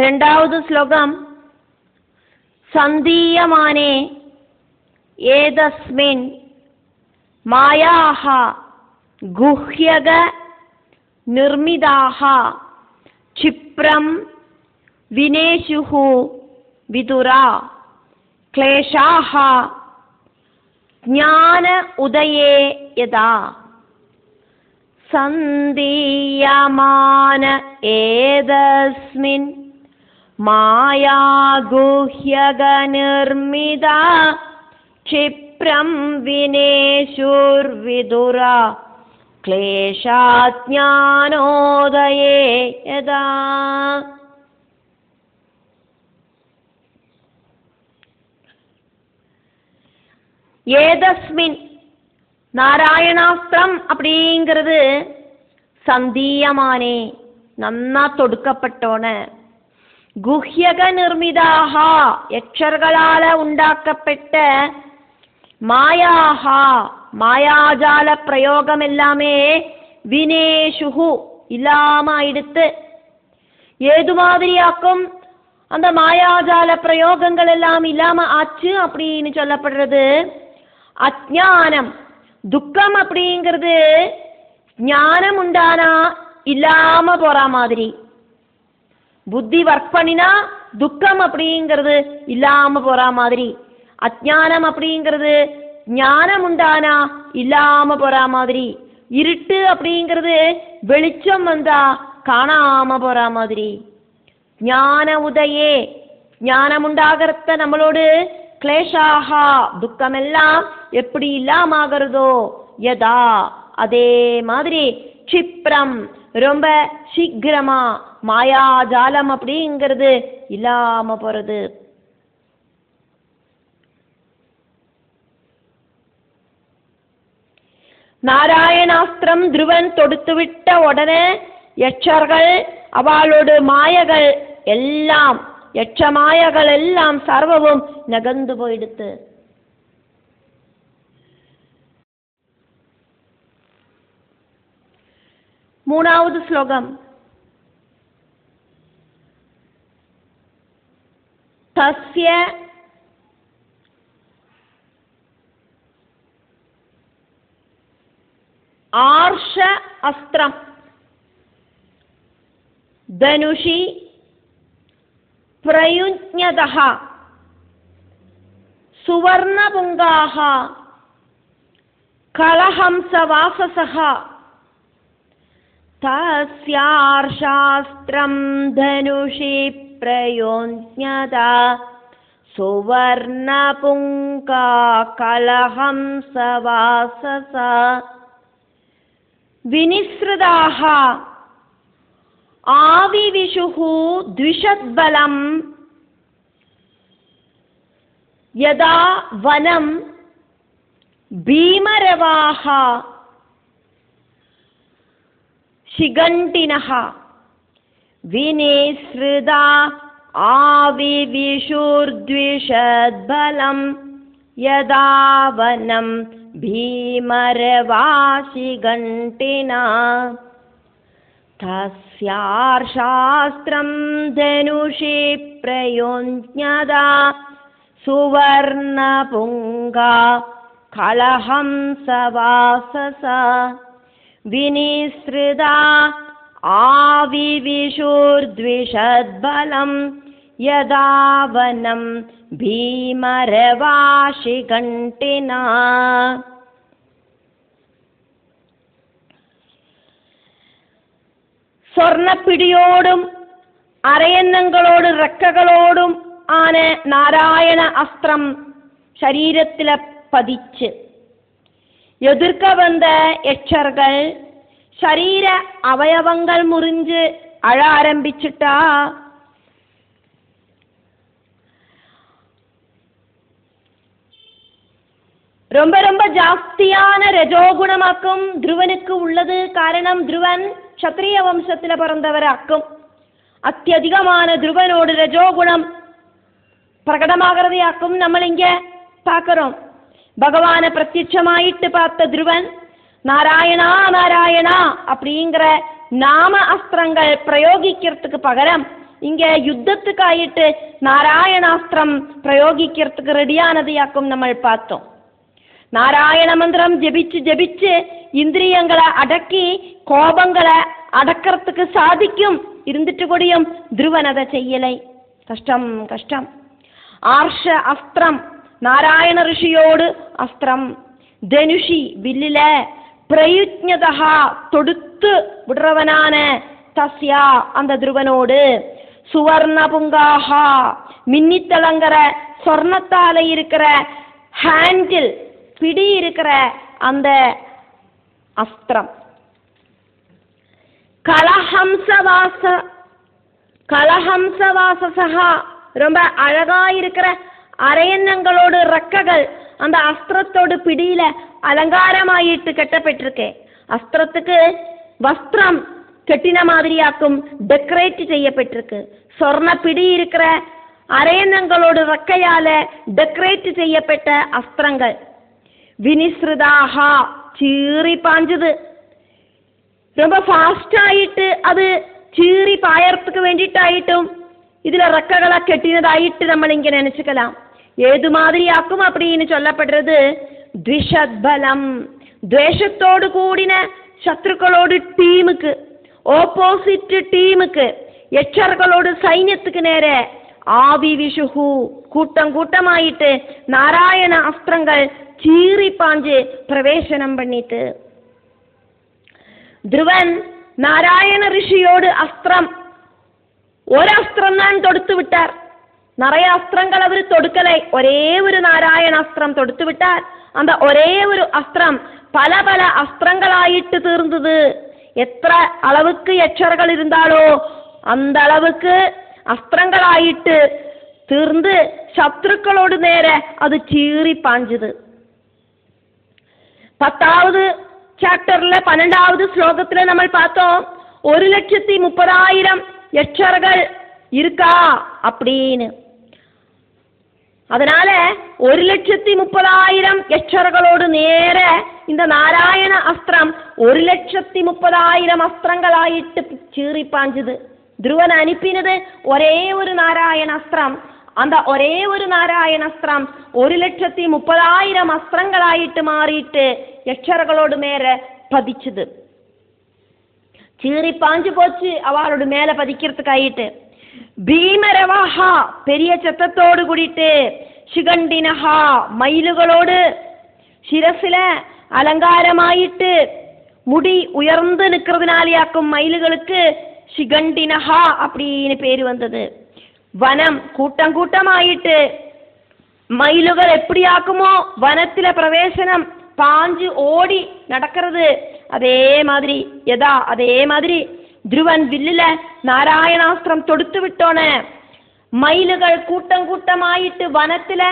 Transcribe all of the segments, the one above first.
രണ്ടാമത് ശ്ലോകം സന്ദീയമാനേ ഏതസ്മിൻ മായാഹ ഗുഹ്യക നിർമ്മിതാഹ ക്ഷിപ്രം വിനേഷുഹു വിദുരാ ക്ലേശാഹ ജ്ഞാന ഉദയേ യഥാ സന്ദീയമാന ഏതസ്മിൻ മായാഗുഹ്യക നിർമ്മിത ക്ഷിപ്രം വിനേഷുർവിദുരാ ക്ലേശാജ്ഞാനോദയേ യഥാ. ஏதஸ்மின் நாராயணாஸ்திரம் அப்படிங்கிறது சந்தீயமானே நன்னா தொடுக்கப்பட்டோன, குஹ்யக நிர்மிதாக யக்ஷர்களால உண்டாக்கப்பட்ட, மாயாஹா மாயாஜால பிரயோகம் எல்லாமே வினேஷுகு இல்லாம ஆயிடுத்து. ஏது மாதிரியாக்கும் அந்த மாயாஜால பிரயோகங்கள் எல்லாம் இல்லாம ஆச்சு அப்படின்னு சொல்லப்படுறது. அஜ்ஞானம் துக்கம் அப்படிங்கிறது ஞானம் உண்டானா இல்லாம போற மாதிரி, புத்தி ஒர்க் பண்ணினா துக்கம் அப்படிங்கிறது இல்லாம போற மாதிரி, அஜ்ஞானம் அப்படிங்கிறது ஞானம் உண்டானா இல்லாம போற மாதிரி, இருட்டு அப்படிங்கிறது வெளிச்சம் வந்தா காணாம போற மாதிரி. ஞான உதயே ஞானம் உண்டாகிறத நம்மளோடு கிளேஷாகா துக்கமெல்லாம் எப்படி இல்லாம ஆகிறதோ யதா அதே மாதிரி க்ஷிப்ரம் ரொம்ப சீக்கிரமா மாயாஜாலம் அப்படிங்கிறது இல்லாம போறது. நாராயணாஸ்திரம் துருவன் தொடுத்து விட்ட உடனே யட்சர்கள் அவளோடு மாயகள் எல்லாம் யட்ச மாயகள் எல்லாம் சர்வவும் நகர்ந்து போயிடுத்து. மூணாவது ஸ்லோகம் தஸ்ய ஆர்ஷ அஸ்திரம் தனுஷி பிரயுஞ்ஞதஹ சுவர்ணபுங்காஹ கலஹம்சவாசசஹ தஸ்யார்ஷாஸ்திரம் தனுஷி பிரயுஞ்ஞதா சுவர்ணபுங்கா கலஹம்சவாசச வினிஸ்ருதாஹ ஆவிவிஷுஹு த்விஷத்பலம் யதா வனம் பீமரவாஹ சிகண்டினஹ வினிஸ்ருதா ஆவிவிஷுர்த்விஷத்பலம் யதா வனம் பீமரவா சிகண்டினா தஸ்யார்ஷாஸ்திரம் தனுஷி பிரயுஞ்ஞதா சுவர்ணபுங்கா கலஹம்சவாசச வினிஸ்ருதா ஆவிவிஷுர்த்விஷத்பலம் யதா வனம் பீமரவா சிகண்டினா. സ്വർണപ്പിടിയോടും അരയന്നങ്ങളോടും റെക്കകളോടും ആണ് നാരായണ അസ്ത്രം ശരീരത്തിലെ പതിച്ച് എതിർക്ക വന്ന യക്ഷர்கள் ശരീര അവയവങ്ങൾ മുറിஞ்சு அழ ஆரம்பிச்சுட்டா. ரொம்ப ரொம்ப ஜாஸ்தியான ரஜோகுணமாக்கும் துருவனுக்கு உள்ளது. காரணம் துருவன் க்ஷத்ரிய வம்சத்தில் பிறந்தவராக்கும். அத்தியதிகமான துருவனோடு ரஜோகுணம் பிரகடமாகிறதையாக்கும் நம்ம இங்க பார்க்கிறோம். பகவானை பிரத்யட்சமாயிட்டு பார்த்த துருவன் நாராயணா நாராயணா அப்படிங்கிற நாம அஸ்திரங்கள் பிரயோகிக்கிறதுக்கு பகரம் இங்க யுத்தத்துக்காயிட்டு நாராயணாஸ்திரம் பிரயோகிக்கிறதுக்கு ரெடியானதையாக்கும் நம்ம பார்த்தோம். நாராயண மந்திரம் ஜெபிச்சு ஜெபிச்சு இந்திரியங்களை அடக்கி கோபங்களை அடக்கிறதுக்கு சாதிக்கும். இருந்துட்டு கூடியும் துருவன் அதை செய்யலை. கஷ்டம் கஷ்டம். ஆர்ஷ அஸ்திரம், நாராயண ரிஷியோடு அஸ்திரம். தனுஷி வில்லில பிரயுஜ்ஞதா தொடுத்து விடுறவனான தஸ்யா அந்த துருவனோடு. சுவர்ண புங்காஹா மின்னித்தலங்கிற சொர்ணத்தால இருக்கிற ஹேண்டில் பிடி இருக்கிற அந்த அஸ்திரம். கலஹம்சவாசா ரொம்ப அழகா இருக்கிற அரையன்னங்களோடு ரெக்கைகள் அந்த அஸ்திரத்தோடு பிடியில அலங்காரமாயிட்டு கட்டப்பட்டிருக்கு. அஸ்திரத்துக்கு வஸ்திரம் கெட்டின மாதிரியாக்கும் டெக்கரேட் செய்யப்பட்டிருக்கு. சொர்ண பிடி இருக்கிற அரையன்னங்களோடு ரெக்கையால டெக்கரேட் செய்யப்பட்ட அஸ்திரங்கள். வினிஸ்ருதாகா சீறி பாஞ்சது. ரொம்ப ஃபாஸ்ட் ஆயிட்டு அது சீறி பாயறதுக்கு வேண்டிட்டாயிட்டும் இதுல ரெக்கைகளை கெட்டினதாயிட்டு நம்ம இங்க நினைச்சுக்கலாம். ஏது மாதிரியாக்கும் அப்படின்னு சொல்லப்படுறது த்விஷத்பலம், துவேஷத்தோடு கூடின சத்ருக்களோடு டீமுக்கு, ஆப்போசிட் டீமுக்கு, யட்சர்களோடு சைன்யத்துக்கு நேர ஆவி விஷுகு கூட்டம் கூட்டமாயிட்டு நாராயண அஸ்திரங்கள் சீறி பாஞ்சு பிரவேசனம் பண்ணிட்டு. துருவன் நாராயண ரிஷியோடு அஸ்திரம் ஒரு அஸ்திரம் தான் தொடுத்து விட்டார். நிறைய அஸ்திரங்கள் அவர் தொடுக்கலை, ஒரே ஒரு நாராயண அஸ்திரம் தொடுத்து விட்டார். அந்த ஒரே ஒரு அஸ்திரம் பல பல அஸ்திரங்களாயிட்டு தீர்ந்தது. எത്ര அளவுக்கு யட்சர்கள் இருந்தாலோ அந்த அளவுக்கு அஸ்திரங்களாயிட்டு தீர்ந்து சத்ருக்களோடு நேர அது சீறி பாஞ்சுது. 10வது சாப்டர்ல 12வது ஸ்லோகத்துல நம்ம பார்த்தோம் 1,30,000 யட்சர்கள் இருக்கா அப்படின்னு. அதனால 1,30,000 யட்சர்களோடு நேர இந்த நாராயண அஸ்திரம் 1,30,000 அஸ்திரங்களாயிட்டு சீறி பாஞ்சுது. துருவன் அனுப்பினது ஒரே ஒரு நாராயண அஸ்திரம். அந்த ஒரே ஒரு நாராயண அஸ்திரம் 1,30,000 அஸ்திரங்களாயிட்டு மாறிட்டு யட்சர்களோடு மேல பதிச்சுது. சீறி பாஞ்சு போச்சு அவளோட மேல பதிக்கிறதுக்காயிட்டு. பீமரவாஹா பெரிய சத்தத்தோடு கூடிட்டு, சிகண்டினஹா மயிலுகளோடு, சிரசில அலங்காரமாயிட்டு முடி உயர்ந்து நிற்கிறதுனாலேயாக்கும் மயிலுகளுக்கு சிகண்டினஹா அப்படின்னு பேரு வந்தது. வனம் கூட்டம் கூட்டமாயிட்டு மயிலுகள் எப்படி ஆக்குமோ வனத்துல பிரவேசனம் பாஞ்சு ஓடி நடக்கிறது அதே மாதிரி அதே மாதிரி துருவன் வில்லுல நாராயணாஸ்திரம் தொடுத்து விட்டோன மயிலுகள் கூட்டம் கூட்டமாயிட்டு வனத்துல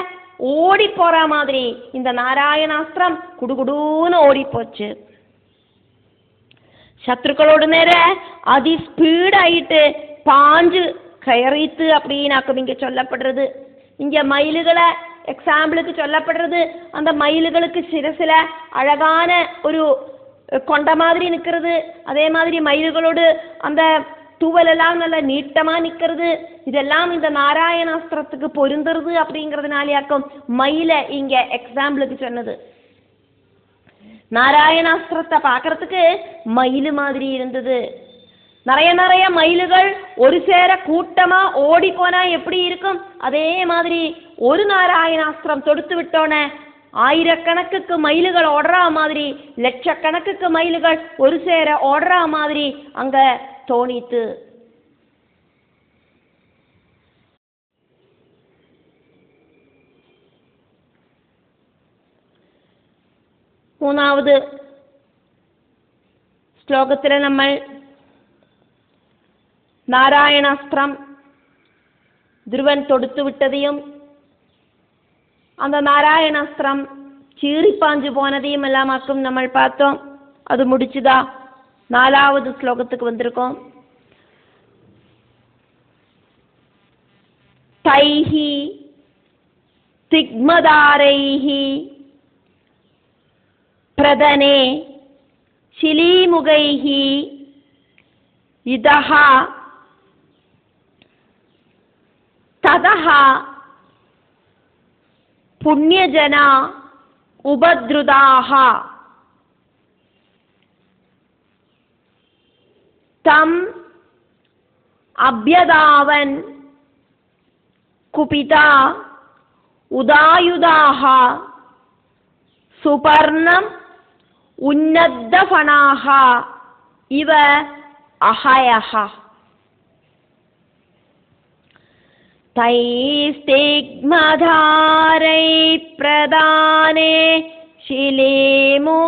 ஓடி போற மாதிரி இந்த நாராயணாஸ்திரம் குடுகுடுன்னு ஓடி போச்சு. சத்ருக்களோடு நேர அதி ஸ்பீடாயிட்டு பாஞ்சு கயறித்து அப்படின்னாக்கும் இங்க சொல்லப்படுறது. இங்க மயிலுகளை எக்ஸாம்பிளுக்கு சொல்லப்படுறது. அந்த மயிலுகளுக்கு சிரசில அழகான ஒரு கொண்ட மாதிரி நிற்கிறது. அதே மாதிரி மயில்களோடு அந்த தூவல் எல்லாம் நல்ல நீட்டமா நிற்கிறது. இதெல்லாம் இந்த நாராயணாஸ்திரத்துக்கு பொருந்துறது அப்படிங்கிறதுனாலேயாக்கும் மயில இங்க எக்ஸாம்பிளுக்கு சொன்னது. நாராயணாஸ்திரத்தை பார்க்கறதுக்கு மயில் மாதிரி இருந்தது. நிறைய நிறைய மயில்கள் ஒரு சேர கூட்டமா ஓடி போனா எப்படி இருக்கும் அதே மாதிரி ஒரு நாராயணாஸ்திரம் தொடுத்து விட்டோன ஆயிரக்கணக்குக்கு மயில்கள் ஓடுற மாதிரி, லட்சக்கணக்குக்கு மயில்கள் ஒரு சேர ஓடுற மாதிரி அங்க தோணித்து. மூணாவது ஸ்லோகத்தில் நம்ம நாராயணாஸ்திரம் துருவன் தொடுத்து விட்டதையும் அந்த நாராயணாஸ்திரம் சீறி பாஞ்சு போனதையும் எல்லாமாக்கும் நம்ம பார்த்தோம். அது முடிச்சுதா 4வது ஸ்லோகத்துக்கு வந்திருக்கோம். தைஹி திக்மதாரைஹி பிரதனே சிலீமுகைஹி இதஹா ततः पुण्यजना उपद्रुताः तम् अभ्यधावन् कुपिता उदायुधाः सुपर्णम् उन्नद्धफणाः इव अहयः तैस्तिग्मधारैः प्रदाने शिलीमुगैरिदस्तद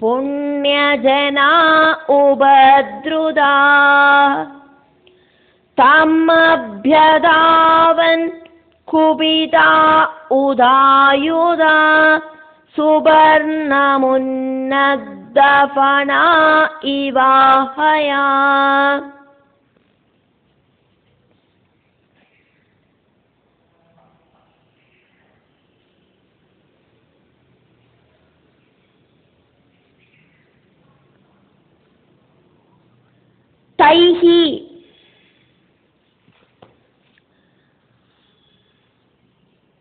पुण्यजना उपद्रुता तमभ्यधावन् कुपिता उदायुधा सुवर्णमुन्नद्धफणा इवाहया तैहि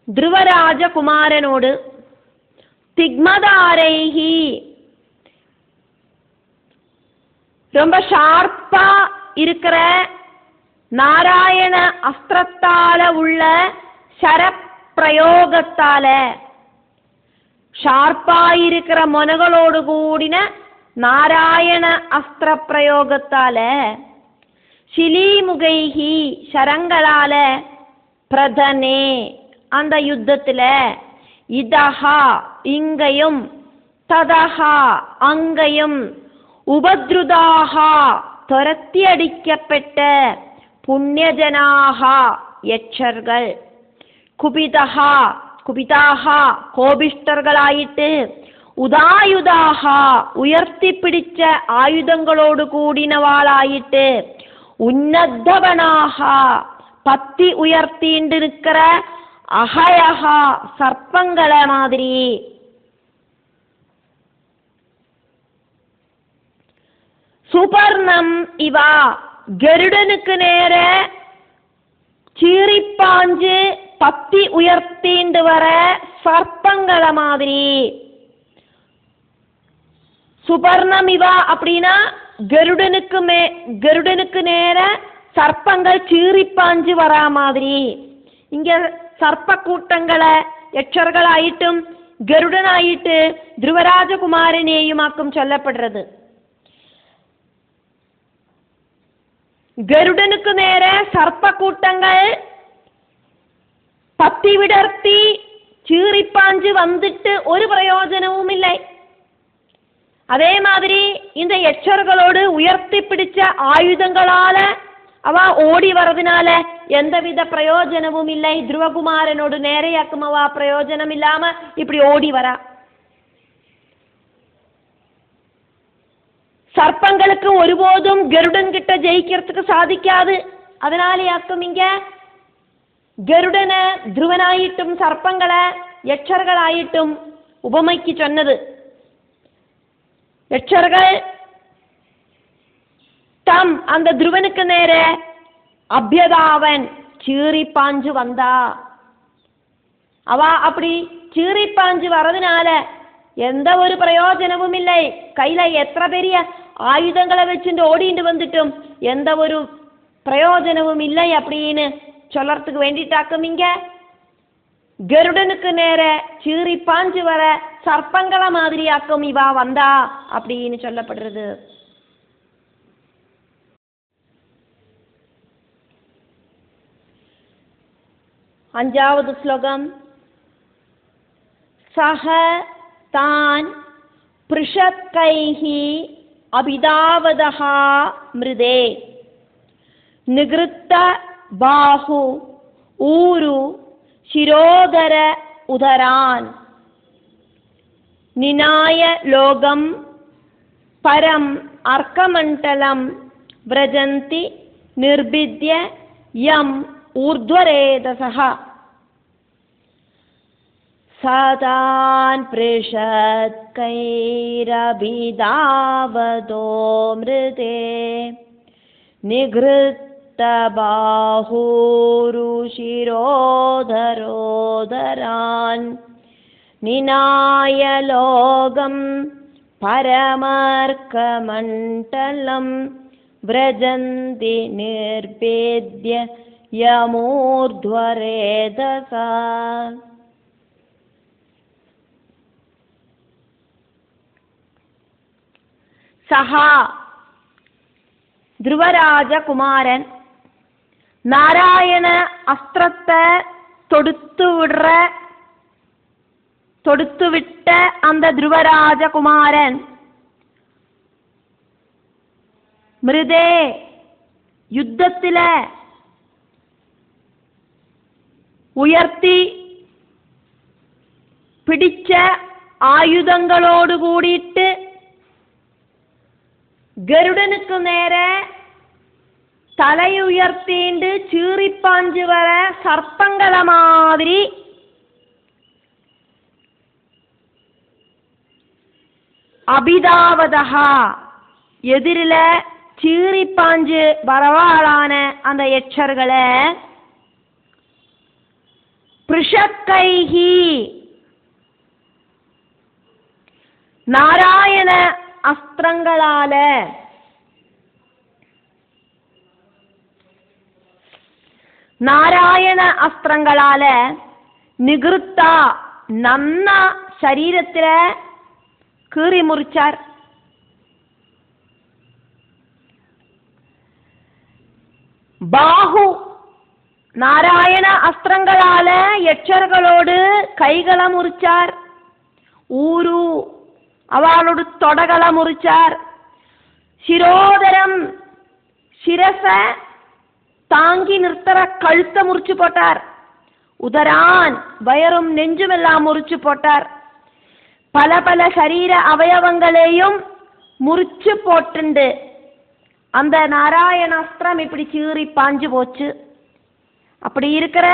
ध्रुवराजकुमारनोடு திக்மதாரைஹி ரொம்ப ஷார்ப்பா இருக்கிற நாராயண அஸ்திரத்தால உள்ள சரப்பிரயோகத்தால ஷார்ப்பா இருக்கிற மொனகளோடு கூடின நாராயண அஸ்திர பிரயோகத்தால ஷிலீமுகைஹி சரங்களால பிரதனே அந்த யுத்தத்துல இதஹா இங்கையும் ததஹா அங்கையும் உபத்ருதாஹா துரத்தி அடிக்கப்பட்ட புண்ணியஜனாஹா யட்சர்கள் குபிதாஹா கோபிஷ்டர்களாயிட்டு உதாயுதாஹா உயர்த்தி பிடிச்ச ஆயுதங்களோடு கூடினவாளாயிட்டு உன்னத்தவனாகா பத்தி உயர்த்திண்டு நிற்கிற அஹயஹா சர்ப்பங்களை மாதிரி சுபர்ணம் இவா கருடனுக்கு நேர சீரிப்பாஞ்சு பத்தி உயர்த்திண்டு வர சர்ப்பங்களை மாதிரி சுபர்ணம் இவா அப்படின்னா கருடனுக்கு நேர சர்ப்பங்கள் சீரிப்பாஞ்சு வரா மாதிரி இங்க சர்ப்ப கூட்டங்களை யட்சர்களாயிட்டும் கருடனாயிட்டு ധ്രുവരാജകുമാരനെയുമാക്കും சொல்லப்படுறது. கருடனுக்கு நேர சர்ப்ப கூட்டங்கள் பத்தி விடர்த்தி சீரிப்பாஞ்சு வந்துட்டு ஒரு பிரயோஜனமும் இல்லை. அதே மாதிரி இந்த யட்சர்களோடு உயர்த்தி பிடிச்ச ஆயுதங்களால அவ ஓடி வரதுனால எந்தவித பிரயோஜனமும் இல்லை. ಧ್ರುವகுமாரனோடு நேரையாக்கும் அவ பிரயோஜனம் இல்லாம இப்படி ஓடி வரா. சர்ப்பங்களுக்கு ஒருபோதும் கருடன் கிட்ட ஜெயிக்கிறதுக்கு சாதிக்காது. அதனாலேயாக்கும் இங்க கருடனை ധ്രുവനായിട്ടും சர்ப்பங்களை யட்சர்களாയിട്ടുம் உபமைக்கு சொன்னது. யட்சர்கள் தம் அந்த ധ്രുവனுக்கு நேர அபியதாவன் சீரிப்பாஞ்சு வந்தா. அவ அப்படி சீரிப்பாஞ்சு வரதுனால எந்த ஒரு பிரயோஜனமும் இல்லை. கையில எത്ര பெரிய ஆயுதங்களை வச்சுட்டு ஓடிட்டு வந்துட்டும் எந்த ஒரு பிரயோஜனமும் இல்லை அப்படின்னு சொல்லறதுக்கு வேண்டிட்டாக்கும் இங்க கருடனுக்கு நேர சீரிப்பாஞ்சு வர சர்ப்பங்களை மாதிரியாக்கும் இவா வந்தா அப்படின்னு சொல்லப்படுறது. அஞ்சாவது ஸ்லோகம். சஹ தான் பிருஷத்கைஹி அபிதாவதஹா மிருதே நிகிருத்த பாஹு ஊரு சிரோதர உதரான் நிநாய லோகம் பரம் அர்க்கமண்டலம் விரஜந்தி நிர்பித்ய யம் ஊர்த்வரேதசஹ சதான் பிருஷத்கைரபிதாவதோ மிருதே நிகிருத்த ബാഹൂരുശിരോധരോധരാൻ നിനായ ലോകം പരമർക്കമണ്ഡലം വ്രജന്തി നിർഭേദ്യ യമൂർധ്വരേതസാ. സഹ ധ്രുവരാജകുമാരൻ നാരായണ അസ്ത്രത്തെ தொடுத்துவிட்ட அந்த ധ്രുവരാജകുമാരൻ മൃദേ യുദ്ധത്തിലെ ഉയർത്തി പിടിച്ച ആയുധങ്ങളോട് കൂടിയിട്ട് ഗരുഡനുക്ക് നേരെ തലയുയർത്തിണ്ട് ചീറിപ്പാഞ്ച് വരെ സർപ്പങ്ങളെ മാതിരി அபிதாவதா எதிரில சீறிப்பாஞ்சு வரவாளான அந்த யட்சர்களை பிருஷக்கைஹி நாராயண அஸ்திரங்களால നികൃത്ത നന്ന ശരീരത്തിലെ കീറി മുറിച്ചാർ. ബാഹു നാരായണ അസ്ത്രങ്ങളാല് യക്ഷകളോട് കൈകളെ മുറിച്ചാർ. ഊരു അവളോട് തൊടകളെ മുറിച്ചാർ. ശിരോധരം ശിരസ താങ്കി നിർത്തറ കഴുത്ത മുറിച്ചു പോട്ടാർ. ഉദരാൻ വയറും നെഞ്ചുമെല്ലാം മുറിച്ചു പോട്ടാർ. പല പല ശരീര അവയവങ്ങളെയും മുറിച്ചു പോട്ടുണ്ട്. அந்த நாராயண அஸ்திரம் இப்படி சீறி பாஞ்சு போச்சு. அப்படி இருக்கிற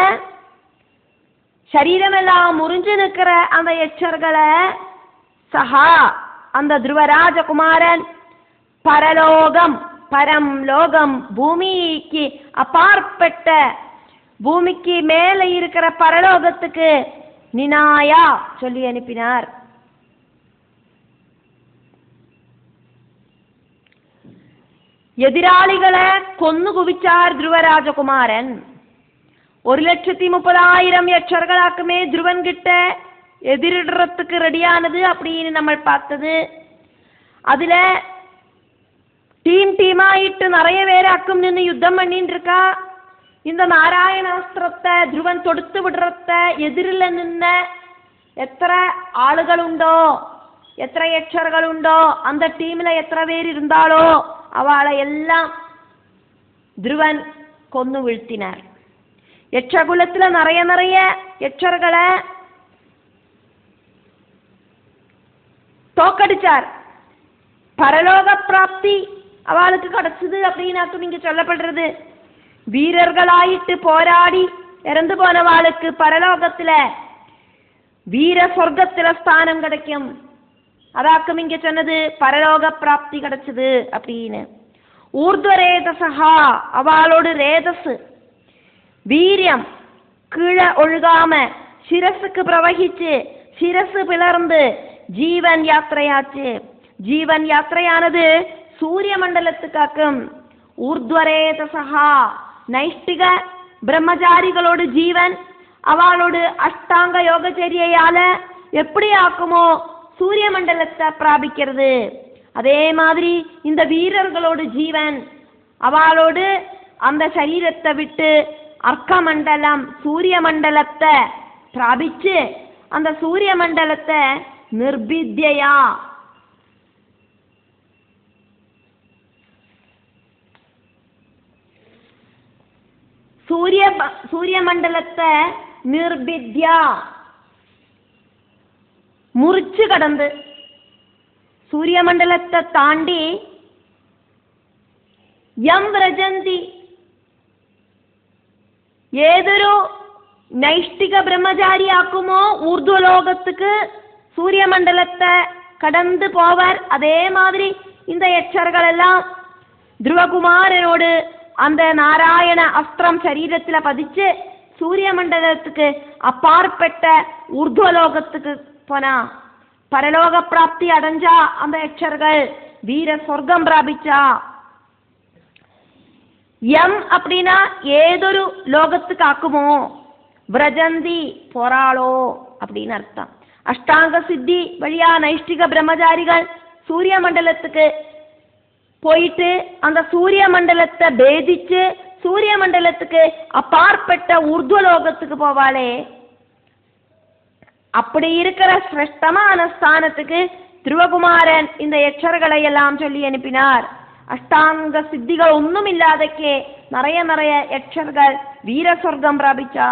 சரீரமெல்லாம் முறிஞ்சு நிற்கிற அந்த யட்சர்களை சஹா அந்த ധ്രുവരാജകുമാരൻ பரலோகம் பரம் லோகம் பூமிக்கு அப்பாற்பட்ட பூமிக்கு மேலே இருக்கிற பரலோகத்துக்கு நினாயா சொல்லி அனுப்பினார். എതിരാളികളെ കൊന്നുകുവിച്ചാർ ധ്രുവരാജകുമാരൻ. 1,30,000 யட்சர்களாக்குமே ധ്രുവൻ கிட்ட எதிரிடுறதுக்கு ரெடியானது அப்படின்னு நம்ம பார்த்தது. அதுல டீமாயிட்டு நிறைய பேராக்கும் நின்று யுத்தம் பண்ணிட்டு இருக்கா. இந்த നാരായണാസ്ത്രത്തെ ധ്രുവൻ തൊടുത്തു വിടുறத എതിരിൽ നിന്ന് എത്ര ആളുകളുണ്ടോ, എത്ര യക്ഷர்களுണ്ടോ, அந்த டீம்ல എത്ര പേര് இருந்தாலோ அவளை எல்லாம் ധ്രുവൻ കൊന്നു വീഴ്ത്തിനാർ. യക്ഷകുലത്തിലെ நிறைய யட்சர்களை தோக்கடிச்சார். பரலோக பிராப்தி அவளுக்கு கிடைச்சது அப்படின்னு இங்க சொல்லப்படுறது. வீரர்களாயிட்டு போராடி இறந்து போனவாளுக்கு பரலோகத்துல வீர சொர்க்கத்துல ஸ்தானம் கிடைக்கும். அதாக்கும் இங்க சொன்னது பரலோக பிராப்தி கிடைச்சது அப்படின்னு. ஊர்த்வரேதசா அவளோடு ரேதஸ் வீரியம் கீழே ஒழுகாம சிரசுக்கு பிரவகிச்சு சிரசு பிளர்ந்து ஜீவன் யாத்திரையாச்சு. ஜீவன் யாத்திரையானது சூரிய மண்டலத்துக்காக்கும். ஊர்த்வரேதசா நைஷ்டிக பிரம்மச்சாரிகளோடு ஜீவன் அவளோடு அஷ்டாங்க யோகச்சரியையால எப்படி ஆக்குமோ சூரிய மண்டலத்தை பிராபிக்கிறது, அதே மாதிரி இந்த வீரர்களோடு ஜீவன் அவளோடு அந்த சரீரத்தை விட்டு அர்க்க மண்டலம் சூரிய மண்டலத்தை பிராபிச்சு அந்த சூரிய மண்டலத்தை நிர்பித்யா சூரிய மண்டலத்தை நிர்பித்யா മുറിച്ചു കടന്ന് സൂര്യമണ്ഡലത്തെ താണ്ടി യം വ്രജന്തി ഏതൊരു നൈഷ്ഠിക ബ്രഹ്മചാരിയാക്കുമോ ഊർധ്വലോകத்துக்கு സൂര്യമണ്ഡലത്തെ கடந்து போவர். அதே மாதிரி இந்த யட்சர்கள் எல்லாம் ധ്രുവകുമാരനോട് அந்த நாராயண அஸ்திரம் சரீரத்துல பதிச்சு சூரிய மண்டலத்துக்கு அப்பாற்பட்ட ஊர்துவலோகத்துக்கு போனா, பரலோக பிராப்தி அடைஞ்சா அந்த யட்சர்கள் வீர சொர்க்கம் பிராபிச்சா. யம் அப்படின்னா ஏதொரு லோகத்துக்கு ஆக்குமோ, விரஜந்தி போராளோ அப்படின்னு அர்த்தம். அஷ்டாங்க சித்தி வழியா நைஷ்டிக பிரம்மச்சாரிகள் சூரிய மண்டலத்துக்கு போயிட்டு அந்த சூரிய மண்டலத்தை பேதிச்சு சூரிய மண்டலத்துக்கு அப்பாற்பட்ட ஊர்துவலோகத்துக்கு போவாளே, அப்படி இருக்கிற சிரேஷ்டமான ஸ்தானத்துக்கு திருவகுமாரன் இந்த யட்சர்களை எல்லாம் சொல்லி அனுப்பினார். அஷ்டாங்க சித்திகள் ஒன்றும் இல்லாதக்கே நிறைய யட்சர்கள் வீர சொர்க்கம் பிராபிச்சா.